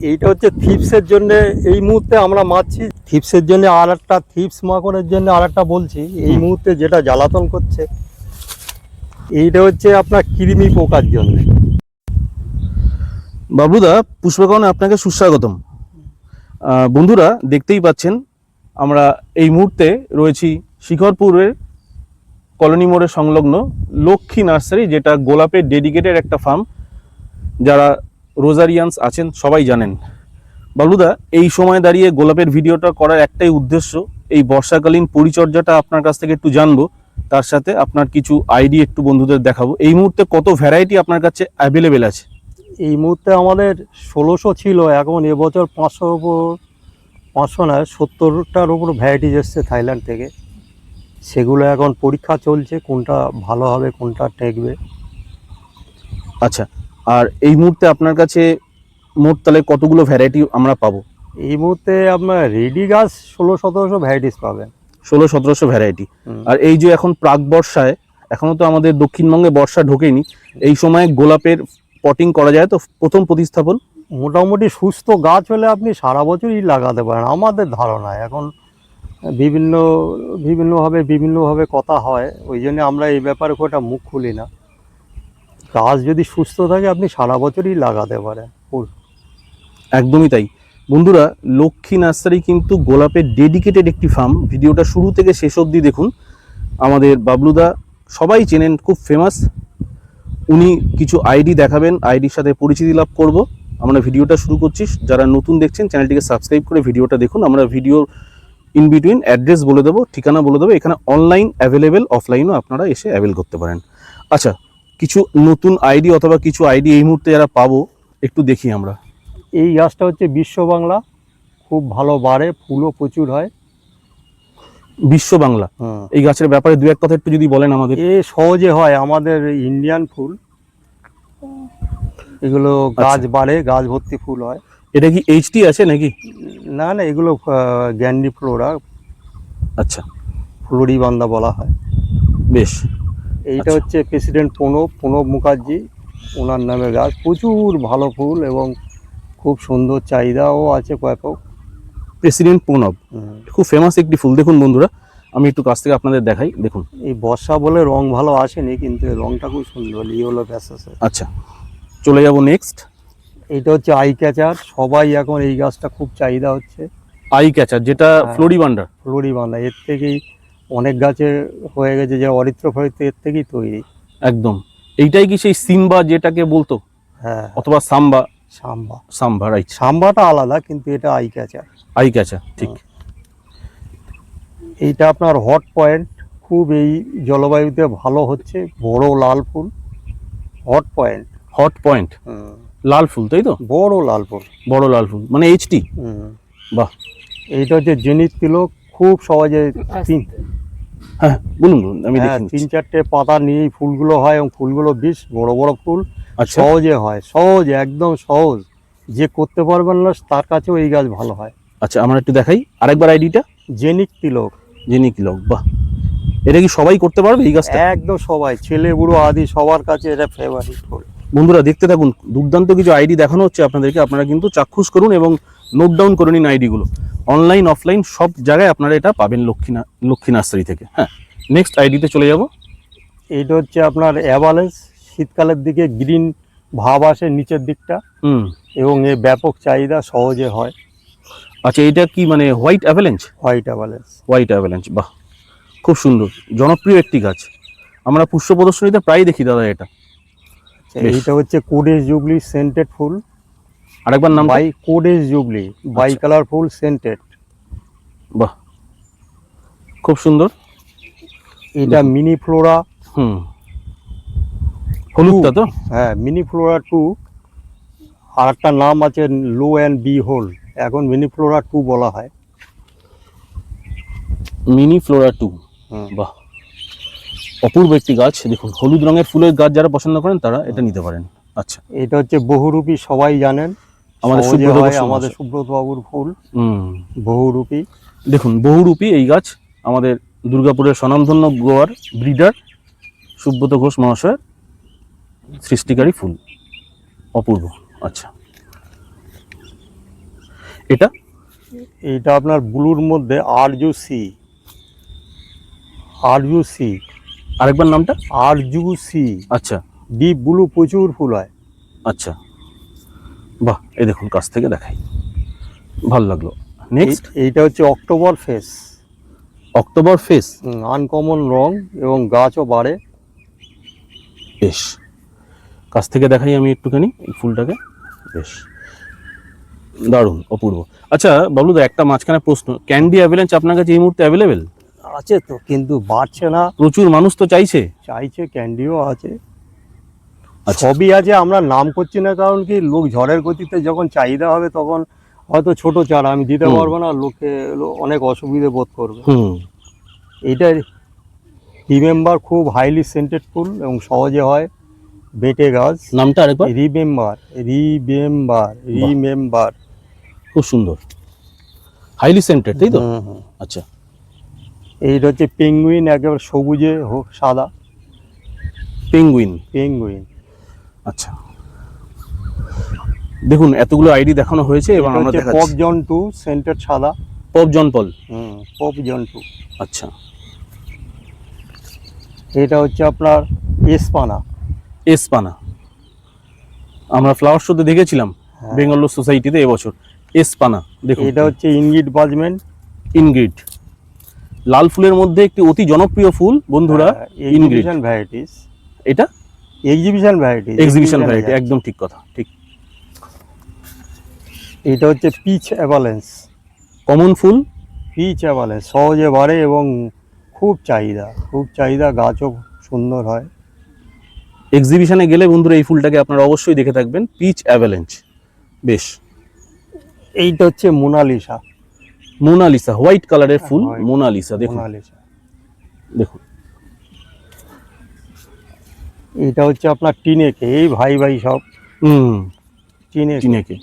এইটা হচ্ছে থিপসের জন্য এই মুহূর্তে আমরা মারছি, থিপসের জন্য আর একটা থিপস মাকড়ের জন্য আর একটা বলছি এই মুহূর্তে যেটা জ্বালাতন করছে এইটা হচ্ছে আপনার কৃমি পোকার জন্য। বাবলুদা, পুষ্পকরণে আপনাকে সুস্বাগতম। বন্ধুরা দেখতেই পাচ্ছেন আমরা এই মুহূর্তে রয়েছি শিখরপুরের কলোনি মোড়ের সংলগ্ন লক্ষ্মী নার্সারি, যেটা গোলাপের ডেডিকেটেড একটা ফার্ম। যারা রোজারিয়ান্স আছেন সবাই জানেন। বাবলুদা, এই সময় দাঁড়িয়ে গোলাপের ভিডিওটা করার একটাই উদ্দেশ্য, এই বর্ষাকালীন পরিচর্যাটা আপনার কাছ থেকে একটু জানবো, তার সাথে আপনার কিছু আইডি একটু বন্ধুদের দেখাবো। এই মুহূর্তে কত ভ্যারাইটি আপনার কাছে অ্যাভেলেবেল আছে? এই মুহূর্তে আমাদের 1600 ছিল, এখন এবছর 500-র উপর, 500 নয় 70টার উপর ভ্যারাইটিস এসছে থাইল্যান্ড থেকে। সেগুলো এখন পরীক্ষা চলছে কোনটা ভালো হবে কোনটা টেকবে। আচ্ছা, আর এই মুহূর্তে আপনার কাছে মোট তাহলে কতগুলো ভ্যারাইটি আমরা পাবো? এই মুহূর্তে আপনার রেডি গাছ 1600-1700 ভ্যারাইটিস পাবেন। 1600-1700 ভ্যারাইটি। আর এই যে এখন প্রাক বর্ষায়, এখনো তো আমাদের দক্ষিণবঙ্গে বর্ষা ঢোকেনি, এই সময় গোলাপের পটিং করা যায় তো প্রথম প্রতিস্থাপন? মোটামুটি সুস্থ গাছ হলে আপনি সারা বছরই লাগাতে পারেন আমাদের ধারণায়। এখন বিভিন্নভাবে কথা হয়, ওই জন্য আমরা এই ব্যাপারে খুব একটা মুখ খুলি না। গাছ যদি সুস্থ থাকে আপনি সারা বছরই লাগাতে পারেন ফুল। একদমই তাই বন্ধুরা, লক্ষ্মী নার্সারি কিন্তু গোলাপের ডেডিকেটেড একটি ফার্ম। ভিডিওটা শুরু থেকে শেষ অবধি দেখুন। আমাদের বাবলুদা সবাই চেনেন, খুব ফেমাস। উনি কিছু আইডি দেখাবেন, আইডির সাথে পরিচিতি লাভ করব। আমরা ভিডিওটা শুরু করছি। যারা নতুন দেখছেন চ্যানেলটিকে সাবস্ক্রাইব করে ভিডিওটা দেখুন। আমরা ভিডিওর ইন বিটুইন অ্যাড্রেস বলে দেবো, ঠিকানা বলে দেবো। এখানে অনলাইন অ্যাভেলেবেল, অফলাইনও আপনারা এসে অ্যাভেল করতে পারেন। আচ্ছা, কিছু নতুন আইডি অথবা কিছু আইডি এই মুহূর্তে যারা পাবো একটু দেখি আমরা। এই গাছটা হচ্ছে বিশ্ব বাংলা, খুব ভালো বাড়ে, ফুলও প্রচুর হয়। বিশ্ব বাংলা, এই গাছের ব্যাপারে দু এক কথা একটু যদি বলেন আমাদের। এ সহজে হয়, আমাদের ইন্ডিয়ান ফুল। এগুলো গাছ বাড়ে, গাছ ভর্তি ফুল হয়। এটা কি এইচটি আছে নাকি? না না, এগুলো গ্যান্ডি ফ্লোরা। আচ্ছা, ফ্লোরিবান্দা বলা হয়। বেশ। এইটা হচ্ছে প্রেসিডেন্ট প্রণব মুখার্জি, ওনার নামে গাছ। প্রচুর ভালো ফুল এবং খুব সুন্দর চাহিদাও আছে ব্যাপক। প্রেসিডেন্ট প্রণব খুব ফেমাস একটি ফুল। দেখুন বন্ধুরা, আমি একটু কাছ থেকে আপনাদের দেখাই। দেখুন, এই বর্ষা বলে রং ভালো আসেনি, কিন্তু এর রংটা খুব সুন্দর, ইয়েলো প্যাসেসে। আচ্ছা, চলে যাব নেক্সট। এইটা হচ্ছে আই ক্যাচার, সবাই এখন এই গাছটা খুব চাহিদা হচ্ছে। আই ক্যাচার, যেটা ফ্লোরিবান্ডার। ফ্লোরিবান্ডা, এর থেকেই অনেক গাছে হয়ে গেছে, যে অরিত্রফরিত এর থেকেই তৈরি। একদম। এইটাই কি সেই সিম্বা যেটাকে বলতো? হ্যাঁ, অথবা সাম্বা। সাম্বা, রাইট। সাম্বাটা আলাদা, কিন্তু এটা আই ক্যাচার। আই ক্যাচার, ঠিক। এইটা আপনার হট পয়েন্ট, খুব এই জলবায়ুতে ভালো হচ্ছে, বড় লাল ফুল। হট পয়েন্ট লাল ফুল, তাই তো? বড় লাল ফুল, বড় লাল ফুল মানে এইচটি। বাহ। এইটা হচ্ছে জেনিত তিলক, খুব সহজে হ্যাঁ বলুন, আমি দেখি। 3-4টে পাতা নিয়ে এই ফুলগুলো হয়, এবং ফুলগুলো বেশ বড় বড় ফুল। আচ্ছা, সহজে হয়, সহজে, একদম সহজ। যে করতে পারবেন না তার কাছেও এই গাছ ভালো হয়। আচ্ছা, আমরা একটু দেখাই আরেকবার আইডিটা। জেনিক তিলক। বাহ। এটা কি সবাই করতে পারবে এই গাছটা? একদম সবাই, ছেলে বুড়ো আদি সবার কাছে এটা ফেভারিট ফুল। বন্ধুরা দেখতে থাকুন, দুর্দান্ত কিছু আইডি দেখানো হচ্ছে আপনাদেরকে। আপনারা কিন্তু চাক্ষুষ করুন এবং নোট ডাউন করে নিন আইডিগুলো। অনলাইন অফলাইন সব জায়গায় আপনারা এটা পাবেন লক্ষ্মী নার্সারি থেকে। হ্যাঁ, নেক্সট আইডিতে চলে যাব। এইটা হচ্ছে আপনার অ্যাভালেন্স, শীতকালের দিকে গ্রিন ভাব আসে নিচের দিকটা, এবং এর ব্যাপক চাহিদা, সহজে হয়। আচ্ছা, এটা কি মানে হোয়াইট অ্যাভালেন্স? হোয়াইট অ্যাভালেন্স, বাহ, খুব সুন্দর, জনপ্রিয় একটি গাছ। আমরা পুষ্প প্রদর্শনীতে প্রায় দেখি দাদা এটা। এইটা হচ্ছে কোডেস জুবলি সেন্টেড ফুল। আরেকবার নাম? কোডেস জুবলি, বাই কালার ফুল, সেন্টেড। বাহ, খুব সুন্দর। এটা মিনি ফ্লোরা। হলুদটা তো? হ্যাঁ, মিনি ফ্লোরা 2। আর একটা নাম আছে লো অ্যান্ড বি হোল, এখন মিনি ফ্লোরা 2 বলা হয়। মিনি ফ্লোরা 2, বাহ, অপূর্ব একটি গাছ। দেখুন, হলুদ রঙের ফুলের গাছ যারা পছন্দ করেন তারা এটা নিতে পারেন। আচ্ছা, এটা হচ্ছে বহুরূপী, সবাই জানেন, আমাদের সুব্রত বাবুর ফুল। বহুরূপী, দেখুন বহুরূপী এই গাছ আমাদের দুর্গাপুরের স্বনামধন্য গোয়ার ব্রিডার সুব্রত ঘোষ মহাশয়ের সৃষ্টিকারী ফুল, অপূর্ব। আচ্ছা, এটা এইটা আপনার ব্লুর মধ্যে আরজুসি। আরেকবার নামটা? আরজুসি। আচ্ছা ডিপ ব্লু প্রচুর ফুল হয়। আচ্ছা, বাহ, এই দেখুন কাছ থেকে দেখাই, ভালো লাগলো। নেক্সট, এইটা হচ্ছে October face. October face. Uncommon রং এবং গাছও বাড়ে। বেশ, কাছ থেকে দেখাই আমি একটুখানি এই ফুলটাকে। বেশ দারুণ, অপূর্ব। আচ্ছা বাবলুদা, একটা মাঝখানে প্রশ্ন, ক্যান্ডি অ্যাভেলেঞ্চ আপনার কাছে এই মুহূর্তে অ্যাভেলেবেল? আছে তো, কিন্তু বাড়ছে না। প্রচুর মানুষ তো চাইছে। ক্যান্ডিও আছে, আচ্ছা। সবই আছে। আমরা নাম করছি না কারণ কি, লোক ঝড়ের গতিতে যখন চাহিদা হবে তখন হয়তো ছোট চারা আমি দিতে পারবো না, লোকে অনেক অসুবিধে বোধ করবে। এইটা রিমেম্বার, খুব হাইলি সেন্টেড ফুল এবং সহজে হয়, বেটে গাছ। নামটা আরেকবার? রিমেম্বার। খুব সুন্দর, হাইলি সেন্টেড, তাই তো? আচ্ছা, এইটা হচ্ছে পেঙ্গুইন, একেবারে সবুজে হোক সাদা। পেঙ্গুইন। আচ্ছা, দেখুন এতগুলো আইডি দেখানো হয়েছে এবং আমরা দেখাচ্ছি। পপ জন 2 সেন্টেড সাদা। পপ জন পল। পপ জন 2। আচ্ছা, এটা হচ্ছে আপনার এসপানা। আমরা ফ্লাওয়ার শোতে দেখেছিলাম বেঙ্গালোর সোসাইটিতে এবছর। এসপানা দেখুন। এটা হচ্ছে ইনগ্রিড বাজমেন্ট। লাল ফুলের মধ্যে একটি অতি জনপ্রিয় ফুল বন্ধুরা, ইনগ্রিড ভ্যারাইটিস। এটা এক্সিবিশন ভ্যারাইটি, একদম ঠিক কথা, ঠিক। এটা হচ্ছে পিচ অ্যাভালেন্স। কমন ফুল, পিচ অ্যাভালেন্স সহজে বাড়ে এবং খুব চাহিদা, গাছও সুন্দর হয়। এক্সিবিশনে গেলে বন্ধুরা এই ফুলটাকে আপনারা অবশ্যই দেখে থাকবেন, পিচ অ্যাভালেঞ্চ। বেশ, এইটা হচ্ছে মোনালিসা। হোয়াইট কালারের ফুল, মোনালিসা। দেখুন এটা হচ্ছে আপনার টিনেকে, এই ভাই সব টিনেকে।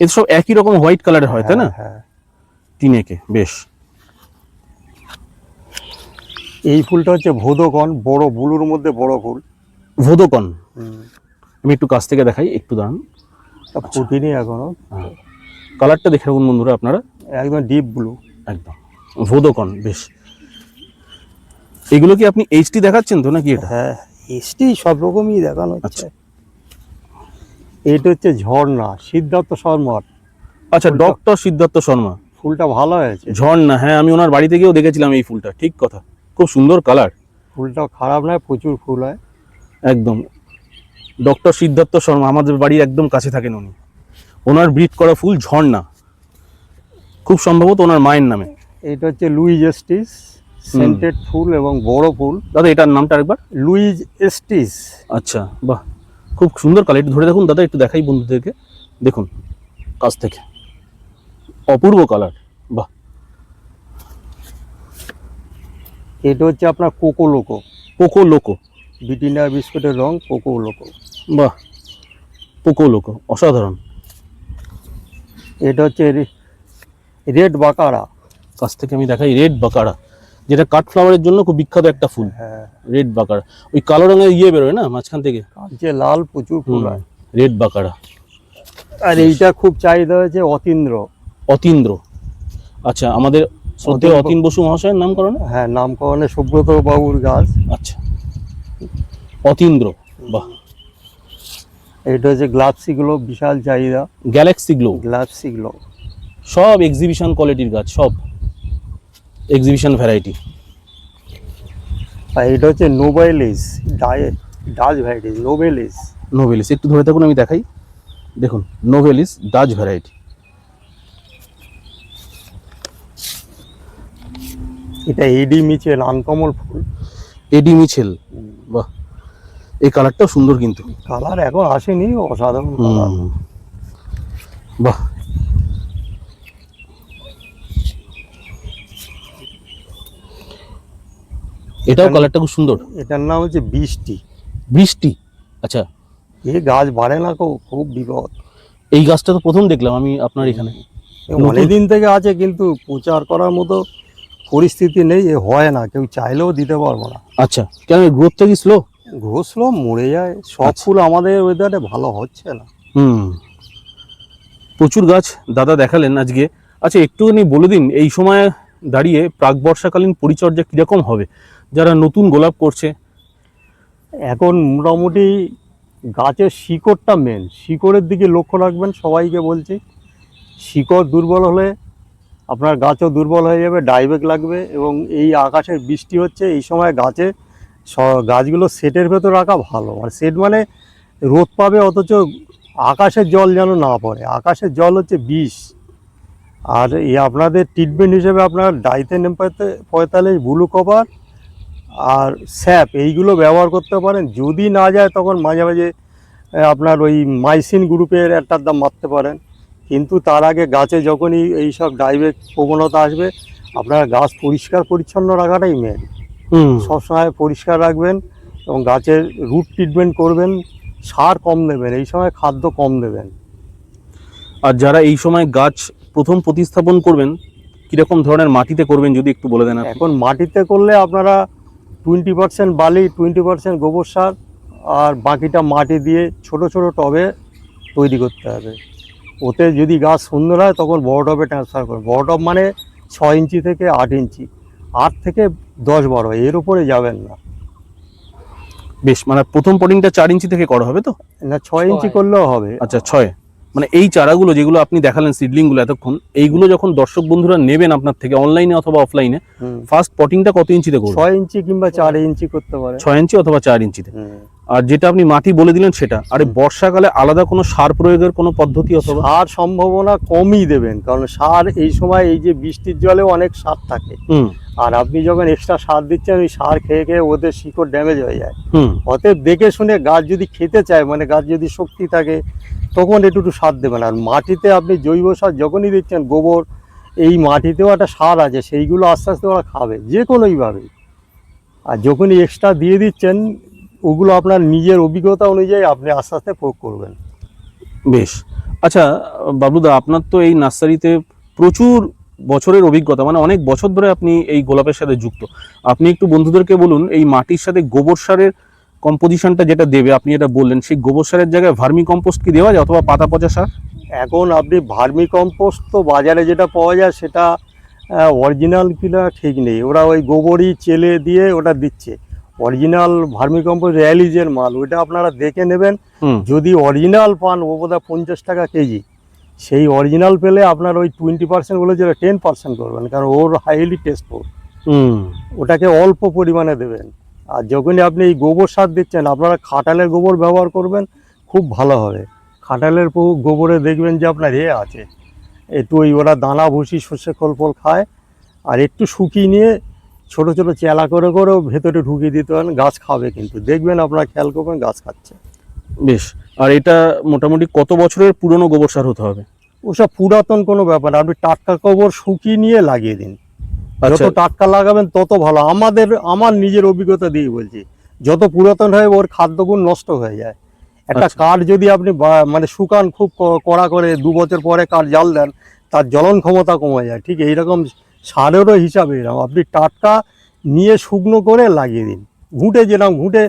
এর সব একই রকম হোয়াইট কালারের হয়, তাই না? হ্যাঁ, টিনেকে। বেশ, এই ফুলটা হচ্ছে ভোদকন, বড় ব্লুর মধ্যে বড় ফুল। ভোদকন, আমি একটু কাছ থেকে দেখাই, একটু দাঁড়ান। ফুটিনি এখনো। কালারটা দেখে রাখুন বন্ধুরা আপনারা, একদম ডিপ ব্লু, একদম ভোদকন। বেশ, এগুলো কি আপনি এইচটি দেখাচ্ছেন তো নাকি? এটা হ্যাঁ, এসটি সব রকমই দেখানো হচ্ছে। এটা হচ্ছে ঝর্ণা, সিদ্ধার্থ শর্মা। আচ্ছা, ডক্টর সিদ্ধার্থ শর্মা। ফুলটা ভালো হয়েছে। ঝর্ণা, হ্যাঁ আমি ওনার বাড়িতে গিয়েও দেখেছিলাম এই ফুলটা, ঠিক কথা, খুব সুন্দর কালার। ফুলটা খারাপ নয়, প্রচুর ফুল হয়। একদম, ডক্টর সিদ্ধার্থ শর্মা আমাদের বাড়ির একদম কাছে থাকেন উনি। ওনার ব্রিড করা ফুল ঝর্ণা, খুব সম্ভবত ওনার মায়ের নামে। এটা হচ্ছে লুইজ এস্টিস, সেন্টেড ফুল এবং বড় ফুল। দাদা এটার নামটা আরেকবার? লুইজ এস্টিস। আচ্ছা, বাহ, খুব সুন্দর কালার। একটু ধরে দেখুন দাদা, একটু দেখাই বন্ধুদেরকে, দেখুন কাছ থেকে, অপূর্ব কালার, বাহ। এটা হচ্ছে আপনার কোকো লোকো। বিটিনা বিস্কুটের রং, কোকো লোকো। বাহ, কোকো লোকো অসাধারণ। এটা হচ্ছে রেড বাকারা। কাছ থেকে আমি দেখাই, রেড বাকারা, যেটা কাঠ ফ্লাওয়ারের জন্য খুব বিখ্যাত একটা ফুল। হ্যাঁ, রেড বাকারা, ওই কালো রঙের বেরোয় না মাঝখান থেকে, কালচে লাল, প্রচুর ফুল হয়। রেড বাকারা। আর এইটা খুব চাহিদা হয়েছে অতীন্দ্র। আচ্ছা, আমাদের শ্রদ্ধেয় অতীন বসু মহাশয়ের নামকরণ? হ্যাঁ, নামকরণে সুব্রত বাবুর গাছ। আচ্ছা, অতীন্দ্র, বাহ। এটা হচ্ছে গ্লাপসি গ্লো, বিশাল চাহিদা। গ্যালাক্সি গ্লো, সব এক্সিবিশন কোয়ালিটির গাছ, সব এক্সিবিশন ভ্যারাইটি। আর এটা হচ্ছে নোবেলিস, ডাচ ভ্যারাইটি। নোবেলিস, একটু ধরে থাকুন আমি দেখাই, দেখুন নোবেলিস ডাচ ভ্যারাইটি। এটা এডি মিচেল, আনকমন ফুল। বাহ, এই কালারটাও সুন্দর, কিন্তু কালার এখন আসেনি, অসাধারণ কালার। বাহ, এটাও কালারটা খুব সুন্দর। এটার নাম হচ্ছে বৃষ্টি। আচ্ছা, এই গাছ বাড়ে না, খুব বিপদ। এই গাছটা তো প্রথম দেখলাম আমি আপনার এখানে। অনেকদিন থেকে আছে, কিন্তু প্রচার করার মতো পরিস্থিতি নেই, হয় না, কেউ চাইলেও দিতে পারবো না। আচ্ছা, কেন গ্রোথটা কি স্লো? মরে যায় সব ফুল, আমাদের ওয়েদারে ভালো হচ্ছে না। প্রচুর গাছ দাদা দেখালেন আজকে। আচ্ছা, একটুখানি বলে দিন এই সময় দাঁড়িয়ে প্রাক বর্ষাকালীন পরিচর্যা কিরকম হবে যারা নতুন গোলাপ করছে? এখন মোটামুটি গাছের শিকড়টা মেন, শিকড়ের দিকে লক্ষ্য রাখবেন। সবাইকে বলছি, শিকড় দুর্বল হলে আপনার গাছও দুর্বল হয়ে যাবে, ডাইব্যাক লাগবে। এবং এই আকাশের বৃষ্টি হচ্ছে এই সময় গাছে গাছগুলো সেটের ভেতর রাখা ভালো। আর সেট মানে রোদ পাবে, অথচ আকাশের জল যেন না পড়ে। আকাশের জল হচ্ছে বিষ। আর এই আপনাদের ট্রিটমেন্ট হিসেবে আপনার ডাইথেনিয়াম 45, ব্লু কপার আর স্যাপ এইগুলো ব্যবহার করতে পারেন। যদি না যায় তখন মাঝে মাঝে আপনার ওই মাইসিন গ্রুপের একটার দাম মারতে পারেন। কিন্তু তার আগে গাছে যখনই এই সব ডাইব্যাক প্রবণতা আসবে, আপনার গাছ পরিষ্কার পরিচ্ছন্ন রাখাটাই মেন। সবসময় পরিষ্কার রাখবেন এবং গাছের রুট ট্রিটমেন্ট করবেন। সার কম দেবেন, এই সময় খাদ্য কম দেবেন। আর যারা এই সময় গাছ প্রথম প্রতিস্থাপন করবেন কিরকম ধরনের মাটিতে করবেন যদি একটু বলে দেন। এখন মাটিতে করলে আপনারা 20% বালি, 20% গোবর সার আর বাকিটা মাটি দিয়ে ছোট ছোট টবে তৈরি করতে হবে। ওতে যদি গাছ সুন্দর হয় তখন বড় টবে ট্রান্সফার করবে। বড় টব মানে 6 ইঞ্চি থেকে 8 ইঞ্চি, 8 থেকে 10-12, এর উপরে যাবেন না। বেশ, মানে প্রথম পটিংটা 4 ইঞ্চি থেকে করা হবে তো? না, 6 ইঞ্চি করলেও হবে। আচ্ছা, 6। মানে এই চারাগুলো যেগুলো আপনি দেখালেন সিডলিংগুলো এতক্ষণ, এইগুলো যখন দর্শক বন্ধুরা নেবেন আপনার থেকে অনলাইনে অথবা অফলাইনে, ফার্স্ট পটিংটা কত ইঞ্চিতে করবেন? 6 ইঞ্চি কিংবা 4 ইঞ্চি করতে পারে। 6 ইঞ্চি অথবা 4 ইঞ্চিতে। আর যেটা আপনি মাটি বলে দিলেন সেটা, আরে বর্ষাকালে আলাদা কোনো সার প্রয়োগের কোনো পদ্ধতি অথবা? সার সম্ভাবনা কমই দেবেন, কারণ সার এই সময় এই যে বৃষ্টির জলেও অনেক সার থাকে। আর আপনি যখন এক্সট্রা সার দিচ্ছেন, ওই সার খেয়ে খেয়ে ওদের শিকড় ড্যামেজ হয়ে যায়। অতএব দেখে শুনে গাছ যদি খেতে চায়, মানে গাছ যদি শক্তি থাকে, তখন একটু সার দেবেন। আর মাটিতে আপনি জৈব সার যখনই দিচ্ছেন, গোবর, এই মাটিতেও একটা সার আছে, সেইগুলো আস্তে আস্তে ওরা খাবে যে কোনোইভাবে। আর যখনই এক্সট্রা দিয়ে দিচ্ছেন, ওগুলো আপনার নিজের অভিজ্ঞতা অনুযায়ী আপনি আস্তে আস্তে প্রয়োগ করবেন। বেশ। আচ্ছা বাবলুদা, আপনার তো এই নার্সারিতে প্রচুর বছরের অভিজ্ঞতা, মানে অনেক বছর ধরে আপনি এই গোলাপের সাথে যুক্ত। আপনি একটু বন্ধুদেরকে বলুন, এই মাটির সাথে গোবর সারের কম্পোজিশনটা যেটা দেবে, আপনি এটা বললেন, সেই গোবর সারের জায়গায় ভার্মি কম্পোস্ট কি দেওয়া যায় অথবা পাতা পচা সার? এখন আপনি ভার্মি কম্পোস্ট তো বাজারে যেটা পাওয়া যায় সেটা অরিজিনাল কিনা ঠিক নেই। ওরা ওই গোবরই চেলে দিয়ে ওটা দিচ্ছে। অরিজিনাল ভার্মি কম্পোস্ট র্যালিজের মাল, ওইটা আপনারা দেখে নেবেন। যদি অরিজিনাল পান, ও বোধহয় 50 টাকা কেজি। সেই অরিজিনাল পেলে আপনার ওই 20% বলে যেটা 10% করবেন, কারণ ওর হাইলি টেস্টফুল। ওটাকে অল্প পরিমাণে দেবেন। আর যখনই আপনি এই গোবর সার দিচ্ছেন, আপনারা খাটালের গোবর ব্যবহার করবেন, খুব ভালো হবে। খাটালের গোবরে দেখবেন যে আপনার আছে একটু, ওই ওরা দানা ভুসি সর্ষে খোল ফল খায়। আর একটু শুকিয়ে নিয়ে ছোট ছোট চেলা করে করেও ভেতরে ঢুকিয়ে দিতে পারেন, গাছ খাবে। কিন্তু দেখবেন আপনারা খেয়াল করবেন গাছ খাচ্ছে। বেশ। আর এটা মোটামুটি কত বছরের পুরনো গোবর সার হতে হবে? ওসব পুরাতন কোনো ব্যাপার না, আপনি টাটকা গোবর শুকিয়ে নিয়ে লাগিয়ে দিন। যত টাটকা লাগাবেন তত ভালো। আমার নিজের অভিজ্ঞতা দিয়ে বলছি, যত পুরাতন হয় ওর খাদ্যগুণ নষ্ট হয়ে যায়। একটা কাঠ যদি আপনি মানে শুকান খুব কড়া করে 2 বছর পরে কাঠ জাল দেন, তার জ্বলন ক্ষমতা কমে যায়। ঠিক এইরকম সারেরও হিসাবে এরকম, আপনি টাটকা নিয়ে শুকনো করে লাগিয়ে দিন। ঘুঁটে যেরকম ঘুঁটে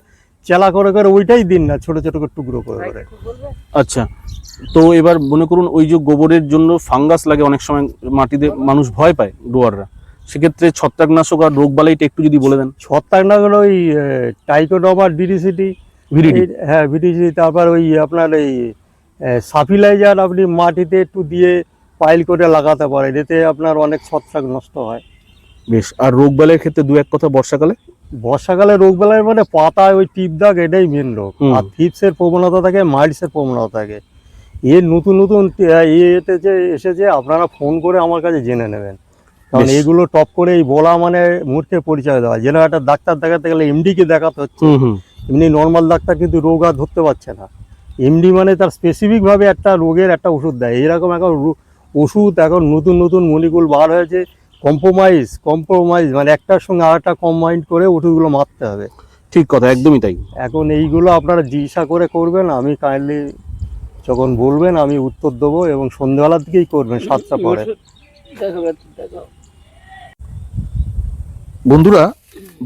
চেলা করে করে ওইটাই দিন না, ছোট ছোট করে টুকরো করে করে। আচ্ছা, তো এবার মনে করুন ওই যে গোবরের জন্য ফাঙ্গাস লাগে অনেক সময় মাটিতে, মানুষ ভয় পায় গ্রোয়াররা, সেক্ষেত্রে ছত্রাকনাশক আর রোগবালাইটা একটু যদি বলে দেন। ছত্রাকনাশক ওই টাইকোডার্মা ডিডিসিটি, হ্যাঁ ভিডিসিটি, তারপর ওই আপনার এই সাফিলাইজার আপনি মাটিতে একটু দিয়ে পাইল করে লাগাতে পারেন, এতে আপনার অনেক ছত্রাক নষ্ট হয়। বেশ। আর রোগবালাইয়ের ক্ষেত্রে 2-1 কথা বর্ষাকালে রোগবালাই মানে পাতায় ওই টিপ দাগ, এটাই মেন রোগ। আর থিপসের প্রবণতা থাকে, মাইলসের প্রবণতা থাকে। এর নতুন নতুন এতে যে এসেছে, আপনারা ফোন করে আমার কাছে জেনে নেবেন। কারণ এগুলো টপ করে এই বলা মানে মূর্খের পরিচয় দেওয়া। যেন একটা ডাক্তার দেখাতে গেলে এমডিকে দেখাতে হচ্ছে, এমনি নর্মাল ডাক্তার কিন্তু রোগ আর ধরতে পারছে না। এমডি মানে তার স্পেসিফিকভাবে একটা রোগের একটা ওষুধ দেয়। এরকম এখন ওষুধ এখন নতুন নতুন মলিকুল বার হয়েছে। কম্প্রোমাইজ মানে একটার সঙ্গে আর একটা কম্বাইন্ড করে ওষুধগুলো মারতে হবে। ঠিক কথা, একদমই তাই। এখন এইগুলো আপনারা জিজ্ঞাসা করে করবেন। আমি কাইন্ডলি যখন বলবেন আমি উত্তর দেবো, এবং সন্ধ্যাবেলার দিকেই করবেন 7টা পরে। বন্ধুরা,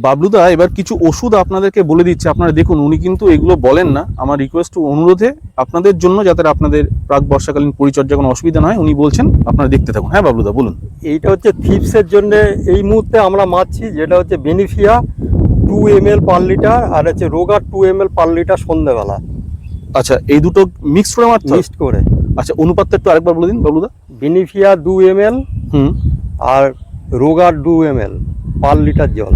বাবলুদা এবার কিছু ওষুধ আপনাদেরকে বলে দিচ্ছে, আপনারা দেখুন। উনি কিন্তু এগুলো বলেন না, আমার রিকোয়েস্ট অনুরোধে আপনাদের জন্য, যাতে আপনাদের প্রাক বর্ষাকালীন পরিচর্যা কোনো অসুবিধা না হয়, উনি বলছেন, আপনারা দেখতে থাকুন। হ্যাঁ বাবলুদা বলুন। এইটা হচ্ছে থিপসের জন্য এই মুহূর্তে আমরা মারছি, যেটা হচ্ছে বেনিফিয়া 2 ml পার লিটার, আর হচ্ছে রোগার 2 ml পার লিটার সন্ধ্যেবেলা আচ্ছা, এই দুটো মিক্স করে মারতে হয়? মিক্সড করে। আচ্ছা, অনুপাতটা একটু আরেকবার বলে দিন বাবলুদা। বেনিফিয়া 2 ml হুম। আর রোগার 2 ml পার লিটার জল।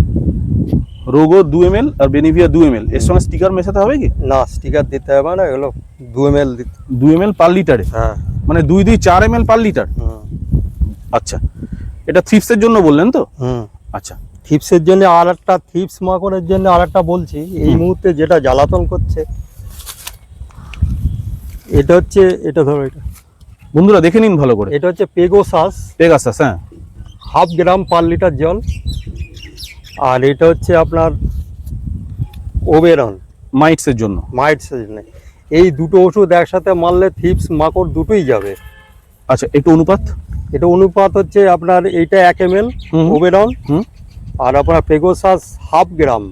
রোগো 2 ml আর বেনিভিয়া 2 ml, এর সঙ্গে স্টিকার মেশাতে হবে কি? না, স্টিকার দিতে হবে না, এগুলো 2 ml 2 ml পার লিটারে? হ্যাঁ। মানে 2 2 4 ml পার লিটার। আচ্ছা, এটা থ্রিপসের জন্য বললেন তো? আচ্ছা, থিপসের জন্য আর একটা, থিপস মাকড়ের জন্য আর একটা বলছি। এই মুহূর্তে যেটা জ্বালাতন করছে, এটা হচ্ছে, এটা ধরো, এটা বন্ধুরা দেখে নিন ভালো করে। এটা হচ্ছে পেগাসাস। পেগাসাস, হ্যাঁ। 1/2 গ্রাম পার লিটার জল। আর এটা হচ্ছে আপনার ওবেরন, মাইটসের জন্য। মাইটসের জন্য। এই দুটো ওষুধ একসাথে মারলে থিপস মাকড় দুটোই যাবে। আচ্ছা, একটু অনুপাত। এটা অনুপাত হচ্ছে আপনার, এইটা 1 ml ওবেরন, আর আপনার পেগাসাস 1/2 গ্রাম।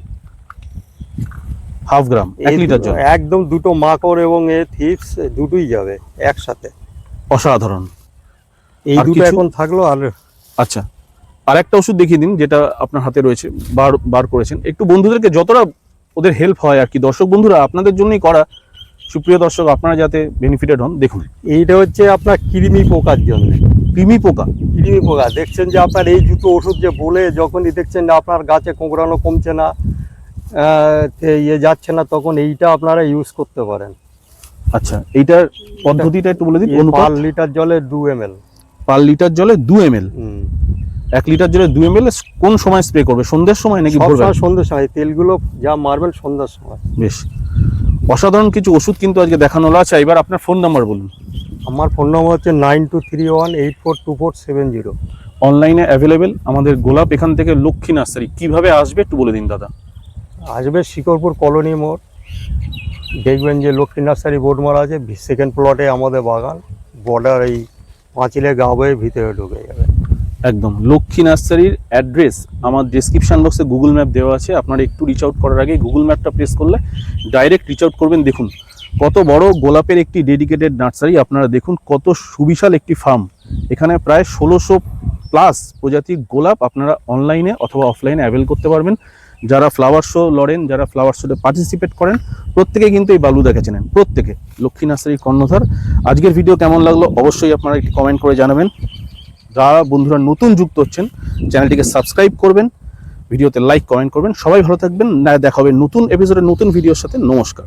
1/2 গ্রাম 1 লিটার জল। একদম দুটো মাকড় এবং থিপস দুটোই যাবে একসাথে। অসাধারণ। এই দুটো এখন থাকলো। আর আচ্ছা, আর একটা ওষুধ দেখিয়ে দিন যেটা আপনার হাতে রয়েছে, বার করেছেন। একটু বন্ধুদেরকে যতটা ওদের হেল্প হয় আর কি, দর্শক বন্ধুরা আপনাদের জন্যই করা, সুপ্রিয় দর্শক, আপনারা যাতে বেনিফিটেড হন। দেখুন, এইটা হচ্ছে আপনার কৃমি পোকার জন্য। কৃমি পোকা? কৃমি পোকা দেখছেন যে আপনার এই দুটো ওষুধ যে বলে, যখনই দেখছেন যে আপনার গাছে কোঁকড়ানো কমছে না, যাচ্ছে না, তখন এইটা আপনারা ইউজ করতে পারেন। আচ্ছা, এইটার পদ্ধতিটা একটু বলে দিন। পার লিটার জলে 2 ml। পার লিটার জলে 2 ml? 1 লিটার জলে 2 ml কোন সময় স্প্রে করবে? সন্ধ্যের সময় নাকি ভোরবেলা? সন্ধ্যের সময়। তেলগুলো যা মারবেন সন্ধ্যার সময়। বেশ অসাধারণ কিছু ওষুধ কিন্তু আজকে দেখানো হলো। আচ্ছা, এবার আপনার ফোন নাম্বার বলুন। আমার ফোন নাম্বার হচ্ছে 9231842470। অনলাইনে অ্যাভেলেবেল আমাদের গোলাপ। এখান থেকে লক্ষ্মী নার্সারি কিভাবে আসবে একটু বলে দিন দাদা। আসবে শিকরপুর কলোনি মোড়, দেখবেন যে লক্ষ্মী নার্সারি বোর্ড মারা আছে, সেকেন্ড প্লটে আমাদের বাগান, বর্ডার এই পাঁচিলে গা বয়ে ভিতরে ঢুকে যাবে। একদম লক্ষ্মী নার্সারির অ্যাড্রেস আমার ডেসক্রিপশন বক্সে গুগল ম্যাপ দেওয়া আছে। আপনারা একটু রিচ আউট করার আগে গুগল ম্যাপটা প্রেস করলে ডাইরেক্ট রিচ আউট করবেন। দেখুন কত বড় গোলাপের একটি ডেডিকেটেড নার্সারি। আপনারা দেখুন কত সুবিশাল একটি ফার্ম। এখানে প্রায় 1600+ প্রজাতির গোলাপ আপনারা অনলাইনে অথবা অফলাইনে অ্যাভেল করতে পারবেন। যারা ফ্লাওয়ার শো লড়েন, যারা ফ্লাওয়ার শোতে পার্টিসিপেট করেন, প্রত্যেকে কিন্তু এই বাবলুদাকে চেনেন, প্রত্যেকে। লক্ষ্মী নার্সারির কর্ণধার। আজকের ভিডিও কেমন লাগলো অবশ্যই আপনারা একটি কমেন্ট করে জানাবেন। যারা বন্ধুরা নতুন যুক্ত হচ্ছেন, চ্যানেলটিকে সাবস্ক্রাইব করবেন, ভিডিওতে লাইক কমেন্ট করবেন। সবাই ভালো থাকবেন। দেখা হবে নতুন এপিসোডে নতুন ভিডিওর সাথে। নমস্কার।